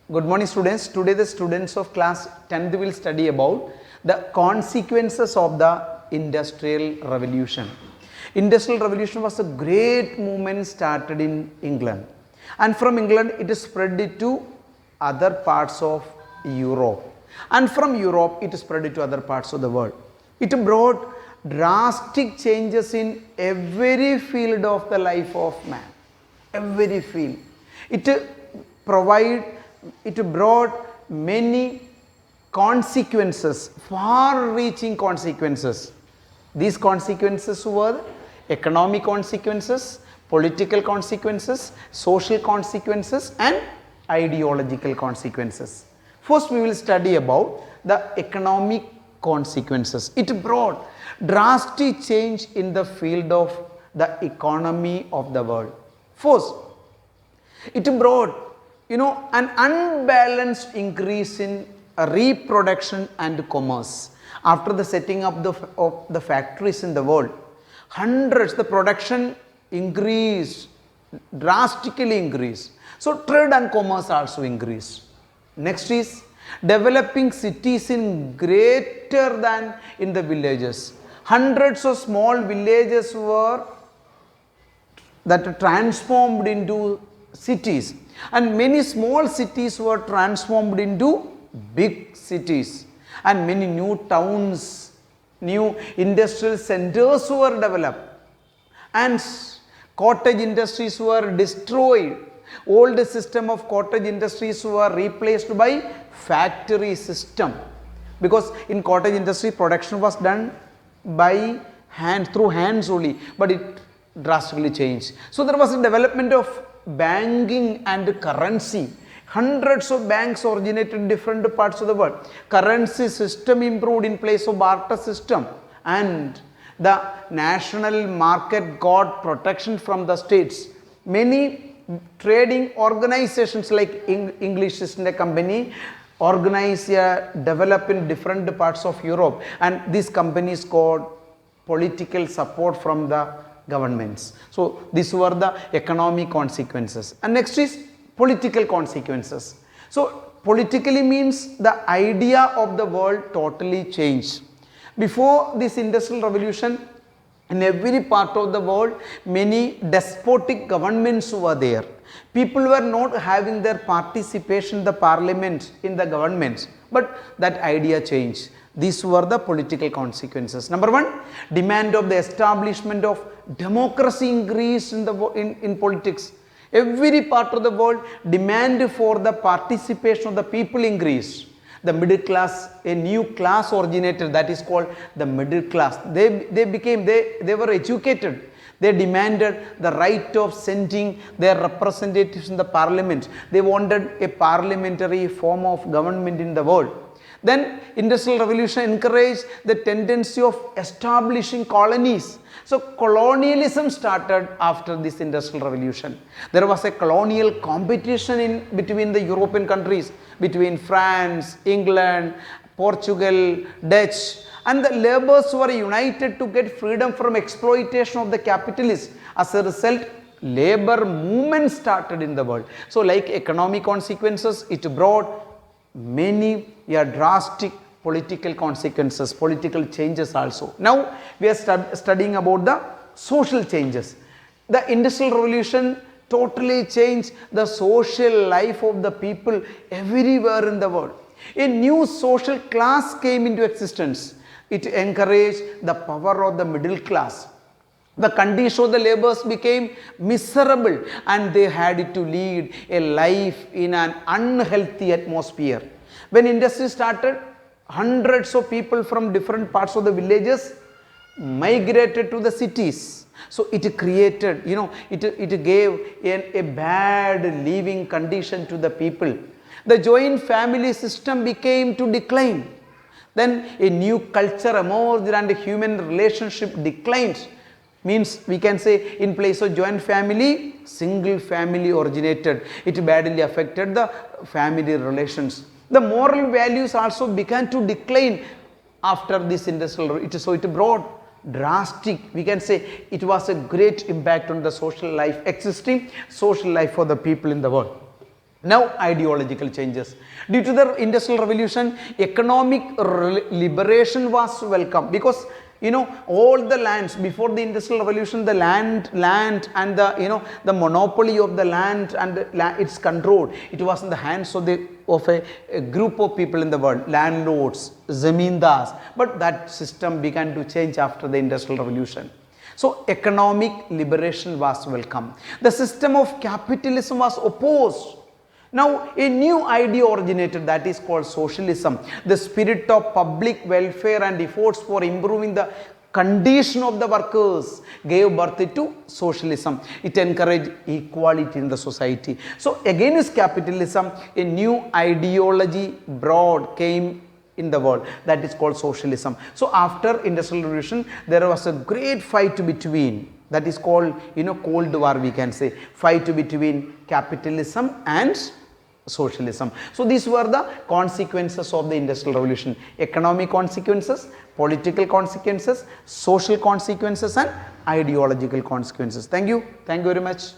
Good morning students. Today the students of class 10th will study about the consequences of the Industrial Revolution. Industrial Revolution was a great movement started in England, and from England it spread to other parts of Europe, and from Europe it spread to other parts of the world. It brought drastic changes in every field of the life of man. Every field. It brought many consequences, far-reaching consequences. These consequences were economic consequences, political consequences, social consequences, and ideological consequences. First, we will study about the economic consequences. It brought drastic change in the field of the economy of the world. First, it brought an unbalanced increase in reproduction and commerce. After the setting up of the factories in the world, the production increased, drastically increased. So trade and commerce also increased. Next is developing cities in greater than in the villages. Hundreds of small villages were transformed into cities, and many small cities were transformed into big cities, and many new towns, new industrial centers were developed, and cottage industries were destroyed. Old system of cottage industries were replaced by factory system, because in cottage industry production was done by hand, through hands only, but it drastically changed. So there was a development of banking and currency. Hundreds of banks originated in different parts of the world. Currency system improved in place of barter system, and the national market got protection from the states. Many trading organizations like English East India Company organized, developed in different parts of Europe, and these companies got political support from the governments. So these were the economic consequences. And next is political consequences. So politically means the idea of the world totally changed. Before this Industrial Revolution, in every part of the world, many despotic governments were there. People were not having their participation in the parliament, in the governments, but that idea changed. These were the political consequences. Number one, demand of the establishment of democracy increased in politics. Every part of the world, demand for the participation of the people increased. The middle class, a new class originated, that is called the middle class. They were educated. They demanded the right of sending their representatives in the parliament. They wanted a parliamentary form of government in the world. Then Industrial Revolution encouraged the tendency of establishing colonies. So colonialism started after this Industrial Revolution. There was a colonial competition between the European countries, between France, England, Portugal, Dutch, and the laborers were united to get freedom from exploitation of the capitalists. As a result, labor movement started in the world. So like economic consequences, it brought many drastic political consequences, political changes also. Now we are studying about the social changes. The Industrial Revolution totally changed the social life of the people everywhere in the world. A new social class came into existence. It encouraged the power of the middle class. The condition of the laborers became miserable, and they had to lead a life in an unhealthy atmosphere. When industry started, hundreds of people from different parts of the villages migrated to the cities. So it created, it gave a bad living condition to the people. The joint family system became to decline. Then a new culture emerged and human relationship declined. Means we can say in place of joint family, single family originated. It badly affected the family relations. The moral values also began to decline after this industrial revolution. So it brought drastic, we can say it was a great impact on the social life, existing social life for the people in the world. Now ideological changes. Due to the industrial revolution, economic liberation was welcome, because all the lands before the industrial revolution, the land and the the monopoly of the land and its control, it was in the hands of a group of people in the world, landlords, zamindars. But that system began to change after the industrial revolution. So economic liberation was welcome. The system of capitalism was opposed. Now a new idea originated, that is called socialism. The spirit of public welfare and efforts for improving the condition of the workers gave birth to socialism. It encouraged equality in the society. So against capitalism, a new ideology broad came in the world, that is called socialism. So after industrial revolution, there was a great fight between, that is called Cold War, we can say, fight between capitalism and socialism. So these were the consequences of the industrial revolution: economic consequences, political consequences, social consequences, and ideological consequences. Thank you very much.